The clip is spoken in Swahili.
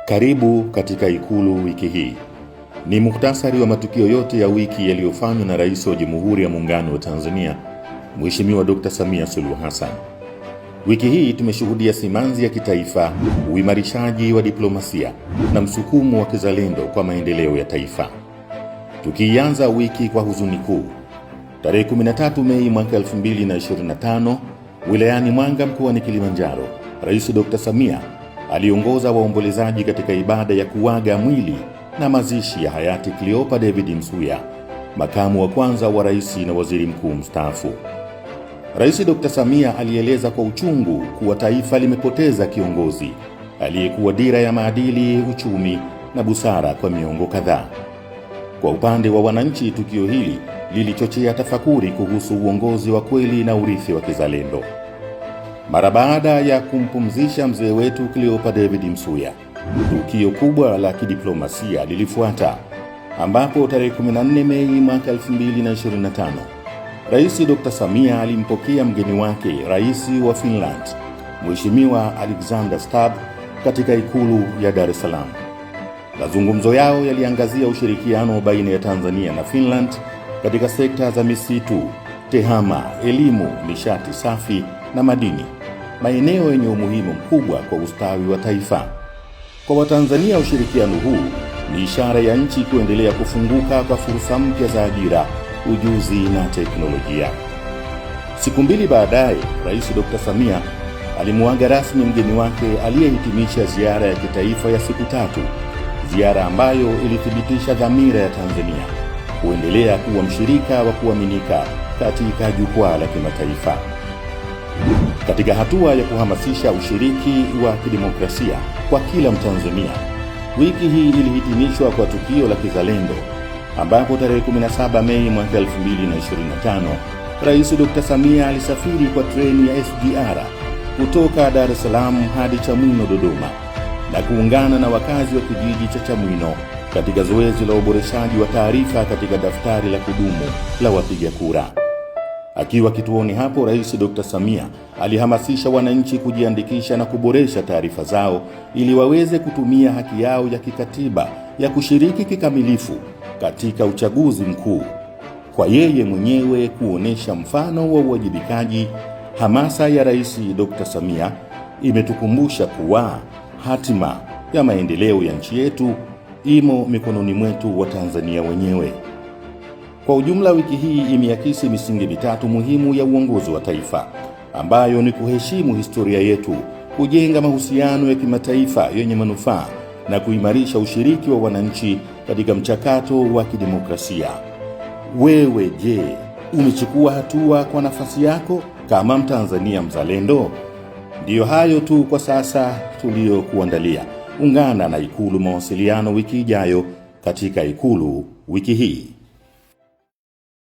Karibu katika Ikulu wiki hii. Ni muhtasari wa matukio yote ya wiki yaliyofanywa na Rais wa Jamhuri ya Muungano wa Tanzania, Mheshimiwa Dr. Samia Suluhu Hassan. Wiki hii tumeshuhudia simanzi ya kitaifa, uimarishaji wa diplomasia na msukumo wa kizalendo kwa maendeleo ya taifa. Tukianza wiki kwa huzuni kuu, tarehe 13 Mei mwaka 2025, wilayani Mwanga mkoani Kilimanjaro, Rais Dr. Samia aliongoza waombolezaji katika ibada ya kuaga mwili na mazishi ya hayati Cleopa David Msuya, makamu wa kwanza wa rais na waziri mkuu mstaafu. Rais Dr. Samia alieleza kwa uchungu kuwa taifa limepoteza kiongozi aliyekuwa dira ya maadili, uchumi na busara kwa miongo kadhaa. Kwa upande wa wananchi, tukio hili lilichochea tafakuri kuhusu uongozi wa kweli na urithi wa kizalendo. Mara baada ya kumpumzisha mzee wetu Cleopa David Msuya, tukio kubwa la kidiplomasia lilifuata, ambapo tarehe 14 Mei mwaka 2025, Rais Dr. Samia alimpokea mgeni wake, Rais wa Finland, Mheshimiwa Alexander Stubb katika Ikulu ya Dar es Salaam. Mazungumzo yao yaliangazia ushirikiano baina ya Tanzania na Finland katika sekta za misitu, tehama, elimu, nishati safi na madini, maeneo yenye umuhimu mkubwa kwa ustawi wa taifa. Kwa Watanzania, ushirikiano huu ni ishara ya nchi kuendelea kufunguka kwa fursa mpya za ajira, ujuzi na teknolojia. Siku mbili baadaye, Rais Dr. Samia alimuaga rasmi mgeni wake aliyehitimisha ziara ya kitaifa ya siku 3, ziara ambayo ilithibitisha dhamira ya Tanzania kuendelea kuwa mshirika wa kuaminika katika jukwaa la kimataifa. Katika hatua ya kuhamasisha ushiriki wa kidemokrasia kwa kila Mtanzania, wiki hii ilihitimishwa kwa tukio la kizalendo, ambapo tarehe 17 Mei mwaka 2025, Rais Dr. Samia alisafiri kwa treni ya SGR kutoka Dar es Salaam hadi Chamwino, Dodoma, na kuungana na wakazi wa kijiji cha Chamwino katika zoezi la uboreshaji wa taarifa katika daftari la kudumu la wapiga kura. Akiwa kituoni hapo, Rais Dr. Samia alihamasisha wananchi kujiandikisha na kuboresha taarifa zao ili waweze kutumia haki yao ya kikatiba ya kushiriki kikamilifu katika uchaguzi mkuu. Kwa yeye mwenyewe kuonesha mfano wa uwajibikaji, hamasa ya Rais Dr. Samia imetukumbusha kuwa hatima ya maendeleo ya nchi yetu imo mikononi mwetu wa Tanzania wenyewe. Kwa ujumla, wiki hii imeakisi misingi mitatu muhimu ya uongozi wa taifa, ambayo ni kuheshimu historia yetu, kujenga mahusiano ya kimataifa yenye manufaa na kuimarisha ushiriki wa wananchi katika mchakato wa kidemokrasia. Wewe je, umechukua hatua kwa nafasi yako kama Mtanzania mzalendo? Ndiyo hayo tu kwa sasa tuliyokuandalia. Ungana na Ikulu Mawasiliano wiki ijayo katika Ikulu wiki hii.